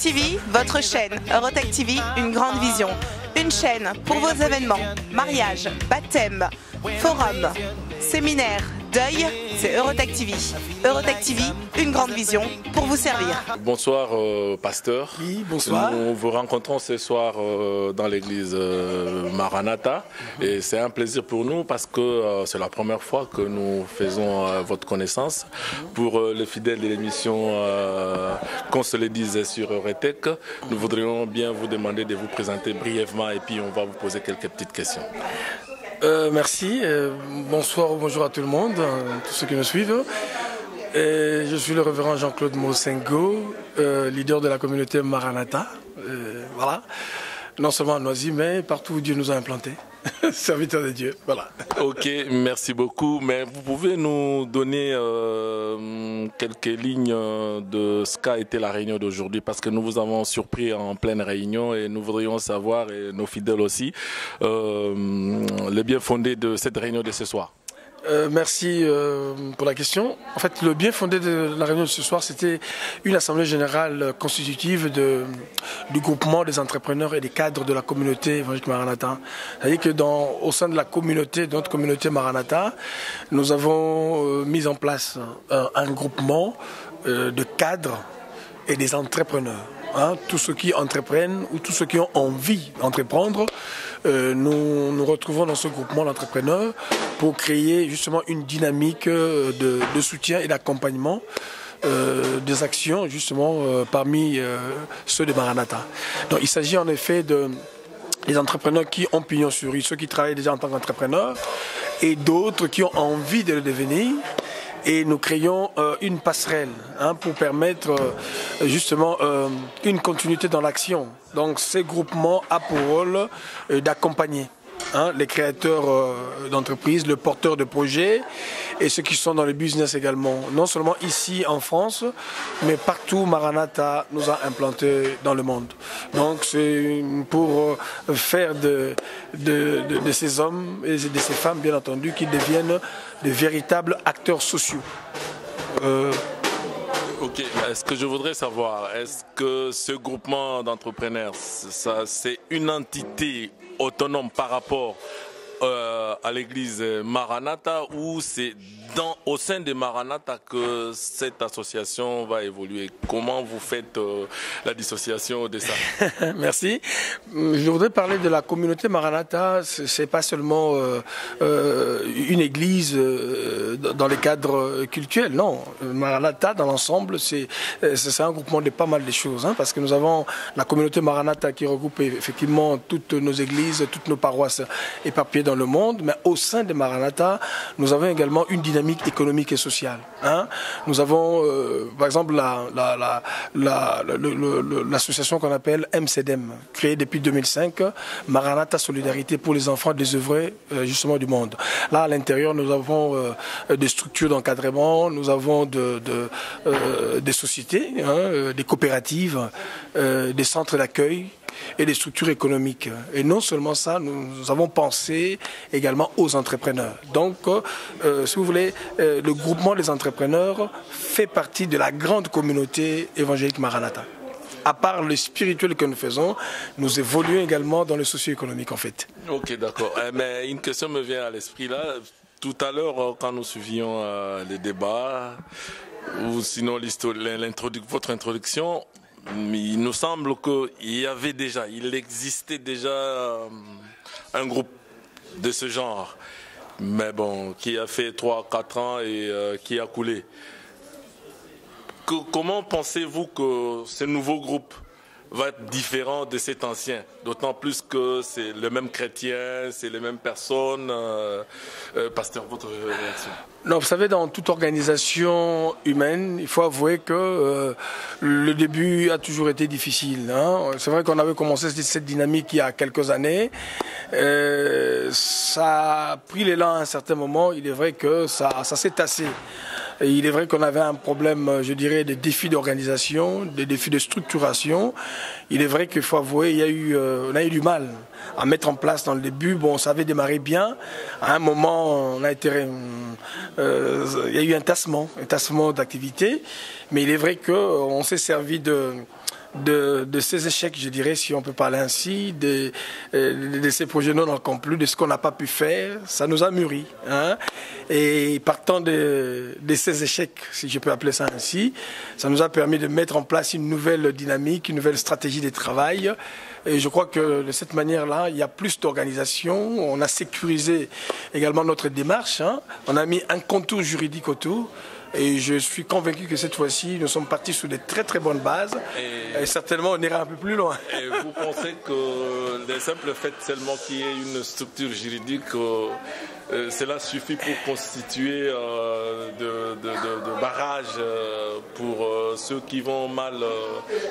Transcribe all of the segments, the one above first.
TV, votre chaîne. Eurotech TV, une grande vision. Une chaîne pour vos événements, mariage, baptême, forum, séminaire, deuil, c'est Eurotech TV. Eurotech TV, une grande vision pour vous servir. Bonsoir pasteur. Oui, bonsoir. Nous vous rencontrons ce soir dans l'église Maranatha et c'est un plaisir pour nous parce que c'est la première fois que nous faisons votre connaissance. Pour les fidèles de l'émission qu'on se le dise sur Eurotech, nous voudrions bien vous demander de vous présenter brièvement et puis on va vous poser quelques petites questions. Merci, bonsoir ou bonjour à tout le monde, tous ceux qui nous suivent. Je suis le révérend Jean-Claude Mosengo, leader de la communauté Maranatha. Voilà. Non seulement à Noisy, mais partout où Dieu nous a implantés. Serviteur de Dieu, voilà. Ok, merci beaucoup. Mais vous pouvez nous donner quelques lignes de ce qu'a été la réunion d'aujourd'hui, parce que nous vous avons surpris en pleine réunion et nous voudrions savoir, et nos fidèles aussi, le bien fondé de cette réunion de ce soir. Merci pour la question. En fait, le bien fondé de la réunion de ce soir, c'était une assemblée générale constitutive du groupement des entrepreneurs et des cadres de la communauté évangélique Maranatha. C'est-à-dire que au sein de la communauté, de notre communauté Maranatha, nous avons mis en place un groupement de cadres et des entrepreneurs. Tous ceux qui entreprennent ou tous ceux qui ont envie d'entreprendre, nous retrouvons dans ce groupement d'entrepreneurs pour créer justement une dynamique de soutien et d'accompagnement des actions justement parmi ceux de Maranatha. Donc il s'agit en effet des entrepreneurs qui ont pignon sur rue, ceux qui travaillent déjà en tant qu'entrepreneurs et d'autres qui ont envie de le devenir. Et nous créons une passerelle pour permettre justement une continuité dans l'action. Donc ces groupements ont pour rôle d'accompagner les créateurs d'entreprises, les porteurs de projets et ceux qui sont dans le business également. Non seulement ici en France, mais partout Maranatha nous a implantés dans le monde. Donc c'est pour faire de ces hommes et de ces femmes, bien entendu, qu'ils deviennent de véritables acteurs sociaux. Ok, ce que je voudrais savoir, est-ce que ce groupement d'entrepreneurs, c'est une entité autonome par rapport à l'église Maranatha ou c'est au sein de Maranatha que cette association va évoluer? Comment vous faites la dissociation de ça? Merci. Je voudrais parler de la communauté Maranatha. C'est pas seulement une église dans les cadres cultuels. Non, Maranatha dans l'ensemble, c'est un groupement de pas mal de choses. Parce que nous avons la communauté Maranatha qui regroupe effectivement toutes nos églises, toutes nos paroisses éparpillées dans le monde. Mais au sein de Maranatha, nous avons également une dynamique économique et sociale. Nous avons, par exemple, l'association qu'on appelle MCDM, créée depuis 2005, Maranatha Solidarité pour les enfants désœuvrés justement du monde. Là, à l'intérieur, nous avons des structures d'encadrement, nous avons des sociétés, des coopératives, des centres d'accueil, et des structures économiques. Et non seulement ça, nous avons pensé également aux entrepreneurs. Donc, si vous voulez, le groupement des entrepreneurs fait partie de la grande communauté évangélique Maranatha. À part le spirituel que nous faisons, nous évoluons également dans le socio-économique en fait. Ok, d'accord. Mais une question me vient à l'esprit là. Tout à l'heure, quand nous suivions les débats, ou sinon votre introduction, il nous semble qu'il existait déjà un groupe de ce genre, mais bon, qui a fait 3-4 ans et qui a coulé. Comment pensez-vous que ce nouveau groupe va être différent de cet ancien? D'autant plus que c'est le même chrétien, c'est les mêmes personnes. Pasteur, votre réaction? Non, vous savez, dans toute organisation humaine, il faut avouer que le début a toujours été difficile. C'est vrai qu'on avait commencé cette dynamique il y a quelques années. Ça a pris l'élan à un certain moment. Il est vrai que ça s'est tassé. Et il est vrai qu'on avait un problème, je dirais, des défis d'organisation, des défis de structuration. Il est vrai qu'il faut avouer, on a eu du mal à mettre en place dans le début. Bon, ça avait démarré bien. À un moment, il y a eu un tassement d'activités. Mais il est vrai qu'on s'est servi de ces échecs, je dirais, si on peut parler ainsi, de ces projets non accomplis, de ce qu'on n'a pas pu faire, ça nous a mûri. Hein. Et partant de ces échecs, si je peux appeler ça ainsi, ça nous a permis de mettre en place une nouvelle dynamique, une nouvelle stratégie de travail. Et je crois que de cette manière-là, il y a plus d'organisation. On a sécurisé également notre démarche. Hein. On a mis un contour juridique autour. Et je suis convaincu que cette fois-ci, nous sommes partis sur des très très bonnes bases. Et certainement, on ira un peu plus loin. Et vous pensez que le simple fait seulement qu'il y ait une structure juridique, cela suffit pour constituer de barrages pour ceux qui vont mal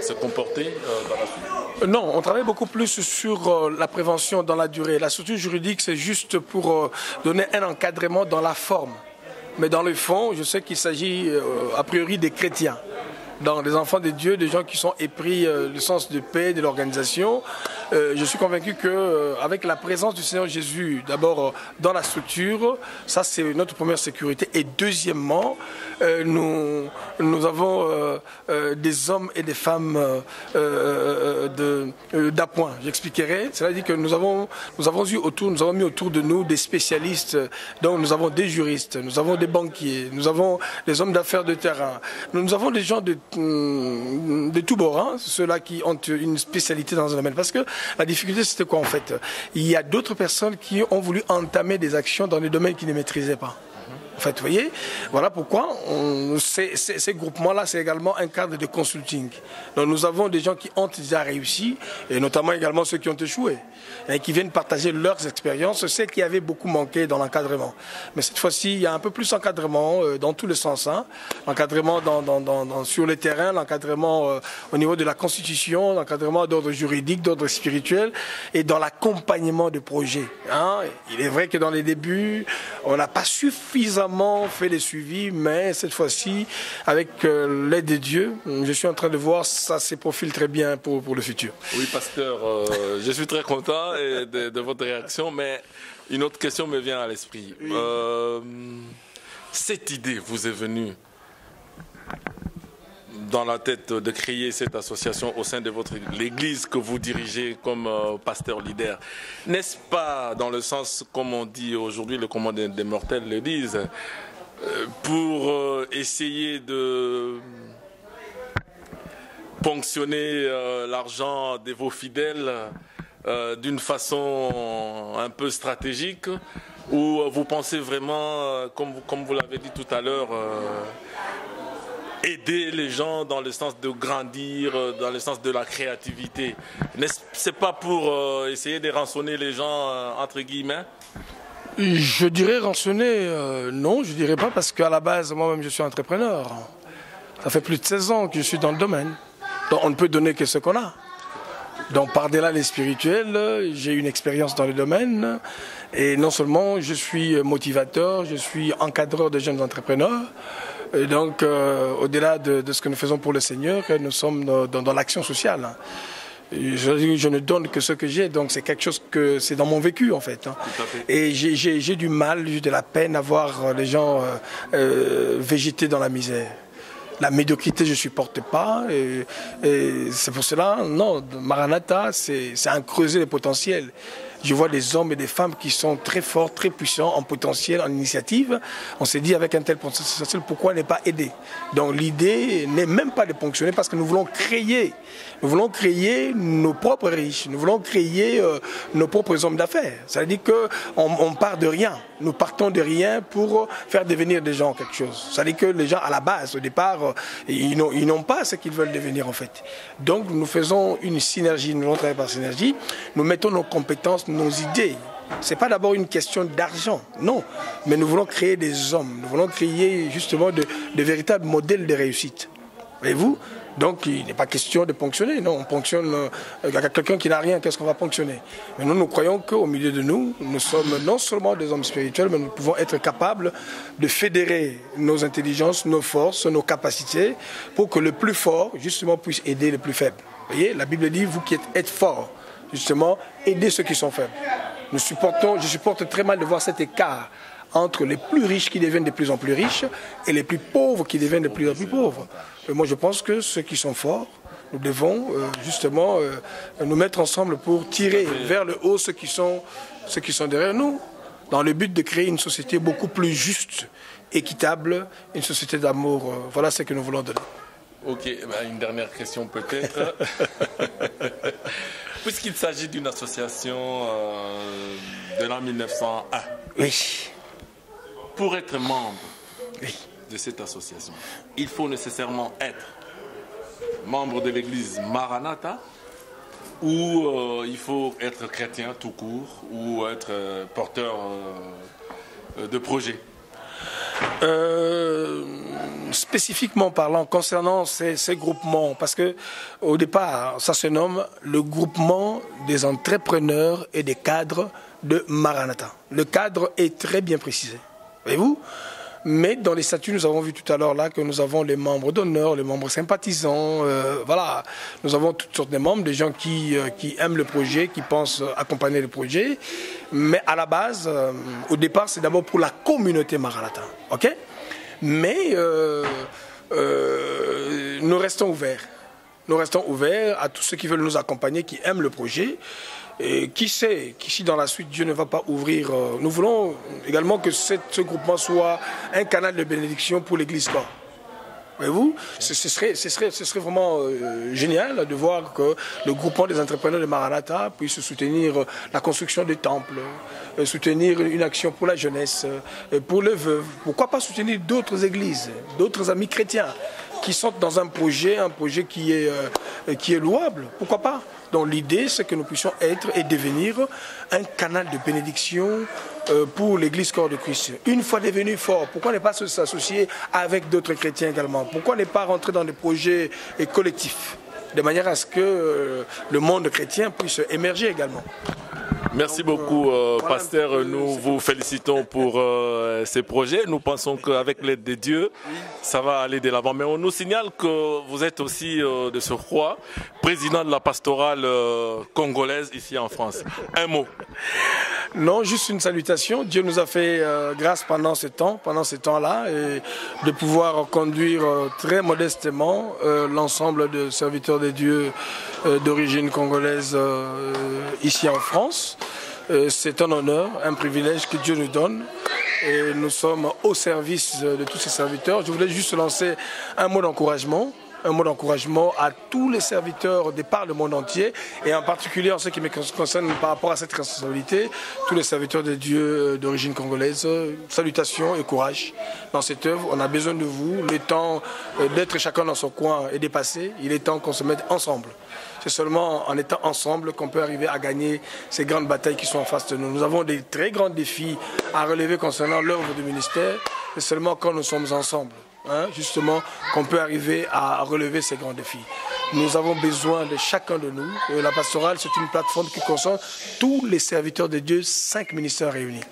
se comporter dans la suite? Non, on travaille beaucoup plus sur la prévention dans la durée. La structure juridique, c'est juste pour donner un encadrement dans la forme. Mais dans le fond, je sais qu'il s'agit a priori des chrétiens, donc des enfants de Dieu, des gens qui sont épris du sens de paix, de l'organisation. Je suis convaincu qu'avec la présence du Seigneur Jésus, d'abord dans la structure, ça c'est notre première sécurité. Et deuxièmement, nous avons des hommes et des femmes d'appoint. J'expliquerai. Cela dit que nous avons mis autour de nous des spécialistes. Donc nous avons des juristes, nous avons des banquiers, nous avons des hommes d'affaires de terrain. Nous avons des gens de tous bords, hein, ceux-là qui ont une spécialité dans un domaine. Parce que la difficulté, c'était quoi en fait? Il y a d'autres personnes qui ont voulu entamer des actions dans des domaines qu'ils ne maîtrisaient pas. En fait, vous voyez, voilà pourquoi ces groupements-là, c'est également un cadre de consulting. Donc nous avons des gens qui ont déjà réussi, et notamment également ceux qui ont échoué, et qui viennent partager leurs expériences, ceux qui avaient beaucoup manqué dans l'encadrement. Mais cette fois-ci, il y a un peu plus d'encadrement dans tous les sens. Hein. L'encadrement sur le terrain, l'encadrement au niveau de la constitution, l'encadrement d'ordre juridique, d'ordre spirituel, et dans l'accompagnement de projets. Hein. Il est vrai que dans les débuts, on n'a pas suffisamment fait les suivis, mais cette fois-ci, avec l'aide de Dieu, je suis en train de voir ça se profile très bien pour le futur. Oui, pasteur, je suis très content de votre réaction, mais une autre question me vient à l'esprit. Oui. Cette idée vous est venue dans la tête de créer cette association au sein de l'église que vous dirigez comme pasteur leader. N'est-ce pas dans le sens, comme on dit aujourd'hui, le commandant des mortels le disent, pour essayer de ponctionner l'argent de vos fidèles d'une façon un peu stratégique, ou vous pensez vraiment, comme vous l'avez dit tout à l'heure, aider les gens dans le sens de grandir, dans le sens de la créativité? C'est pas pour essayer de rançonner les gens, entre guillemets? Je dirais rançonner, non, je dirais pas, parce qu'à la base, moi-même, je suis entrepreneur. Ça fait plus de 16 ans que je suis dans le domaine. Donc on ne peut donner que ce qu'on a. Donc par-delà les spirituels, j'ai une expérience dans le domaine. Et non seulement je suis motivateur, je suis encadreur de jeunes entrepreneurs. Et donc, au-delà de ce que nous faisons pour le Seigneur, nous sommes dans l'action sociale. Je ne donne que ce que j'ai, donc c'est quelque chose que c'est dans mon vécu en fait. Et j'ai du mal, j'ai de la peine à voir les gens végéter dans la misère. La médiocrité, je ne supporte pas. Et c'est pour cela, non, Maranatha, c'est un creuset de potentiel. Je vois des hommes et des femmes qui sont très forts, très puissants en potentiel, en initiative. On s'est dit avec un tel potentiel, pourquoi ne pas aider? Donc l'idée n'est même pas de ponctionner parce que nous voulons créer nos propres riches, nous voulons créer nos propres hommes d'affaires. Ça veut dire qu'on part de rien, nous partons de rien pour faire devenir des gens quelque chose. Ça veut dire que les gens à la base, au départ, ils n'ont pas ce qu'ils veulent devenir en fait. Donc nous faisons une synergie, nous travaillons par synergie, nous mettons nos compétences, nos idées. Ce n'est pas d'abord une question d'argent, non. Mais nous voulons créer des hommes, nous voulons créer justement de véritables modèles de réussite. Voyez-vous? Donc il n'est pas question de ponctionner, non. On ponctionne quelqu'un qui n'a rien, qu'est-ce qu'on va ponctionner? Mais nous croyons qu'au milieu de nous, nous sommes non seulement des hommes spirituels, mais nous pouvons être capables de fédérer nos intelligences, nos forces, nos capacités, pour que le plus fort, justement, puisse aider le plus faible. Vous voyez, la Bible dit, vous qui êtes forts, justement, aidez ceux qui sont faibles. Je supporte très mal de voir cet écart entre les plus riches qui deviennent de plus en plus riches et les plus pauvres qui deviennent de plus en plus pauvres. Et moi, je pense que ceux qui sont forts Nous devons justement nous mettre ensemble pour tirer vers le haut ceux qui sont derrière nous, dans le but de créer une société beaucoup plus juste, équitable, une société d'amour. Voilà ce que nous voulons donner. Ok, une dernière question peut-être. Puisqu'il s'agit d'une association de l'an 1901, oui. Pour être membre oui. de cette association, il faut nécessairement être membre de l'église Maranatha ou il faut être chrétien tout court ou être porteur de projet? Spécifiquement parlant, concernant ces groupements, parce que au départ, ça se nomme le groupement des entrepreneurs et des cadres de Maranatha. Le cadre est très bien précisé, voyez-vous? Mais dans les statuts, nous avons vu tout à l'heure là que nous avons les membres d'honneur, les membres sympathisants, voilà. Nous avons toutes sortes de membres, des gens qui aiment le projet, qui pensent accompagner le projet. Mais à la base, au départ, c'est d'abord pour la communauté Maranatha, ok? Mais nous restons ouverts. Nous restons ouverts à tous ceux qui veulent nous accompagner, qui aiment le projet. Et qui sait, si dans la suite Dieu ne va pas ouvrir, nous voulons également que ce groupement soit un canal de bénédiction pour l'Église corps. Voyez-vous, ce serait vraiment génial de voir que le groupement des entrepreneurs de Maranatha puisse soutenir la construction des temples, soutenir une action pour la jeunesse, pour les veuves. Pourquoi pas soutenir d'autres églises, d'autres amis chrétiens qui sont dans un projet qui est louable. Pourquoi pas? Donc l'idée, c'est que nous puissions être et devenir un canal de bénédiction pour l'Église corps de Christ. Une fois devenu fort, pourquoi ne pas s'associer avec d'autres chrétiens également? Pourquoi ne pas rentrer dans des projets collectifs, de manière à ce que le monde chrétien puisse émerger également? Merci beaucoup, pasteur. Nous vous félicitons pour ces projets. Nous pensons qu'avec l'aide de Dieu, ça va aller de l'avant. Mais on nous signale que vous êtes aussi de surcroît président de la pastorale congolaise ici en France. Un mot. Non, juste une salutation. Dieu nous a fait grâce pendant ce temps-là, et de pouvoir conduire très modestement l'ensemble de serviteurs de Dieu d'origine congolaise ici en France. C'est un honneur, un privilège que Dieu nous donne. Et nous sommes au service de tous ces serviteurs. Je voulais juste lancer un mot d'encouragement à tous les serviteurs de par le monde entier, et en particulier en ce qui me concerne par rapport à cette responsabilité, tous les serviteurs de Dieu d'origine congolaise. Salutations et courage dans cette œuvre. On a besoin de vous. Le temps d'être chacun dans son coin est dépassé. Il est temps qu'on se mette ensemble. C'est seulement en étant ensemble qu'on peut arriver à gagner ces grandes batailles qui sont en face de nous. Nous avons des très grands défis à relever concernant l'œuvre du ministère. C'est seulement quand nous sommes ensemble, justement, qu'on peut arriver à relever ces grands défis. Nous avons besoin de chacun de nous. La pastorale, c'est une plateforme qui concerne tous les serviteurs de Dieu, 5 ministères réunis.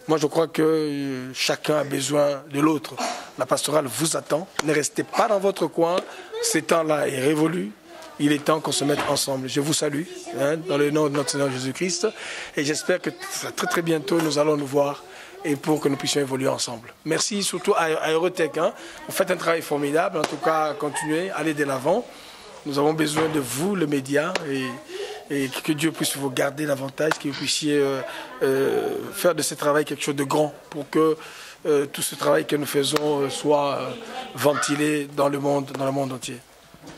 Moi, je crois que chacun a besoin de l'autre. La pastorale vous attend. Ne restez pas dans votre coin. Ce temps-là est révolu. Il est temps qu'on se mette ensemble. Je vous salue dans le nom de notre Seigneur Jésus-Christ. Et j'espère que très très bientôt, nous allons nous voir et pour que nous puissions évoluer ensemble. Merci surtout à Eurotech. Vous faites un travail formidable. En tout cas, continuez, allez de l'avant. Nous avons besoin de vous, les médias, et que Dieu puisse vous garder davantage, que vous puissiez faire de ce travail quelque chose de grand pour que tout ce travail que nous faisons soit ventilé dans le monde entier.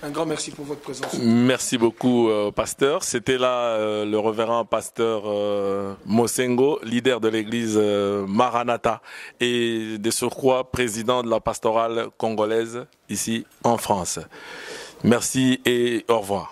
Un grand merci pour votre présence. Merci beaucoup, pasteur. C'était là le révérend pasteur Mosengo, leader de l'église Maranatha et de surcroît président de la pastorale congolaise ici en France. Merci et au revoir.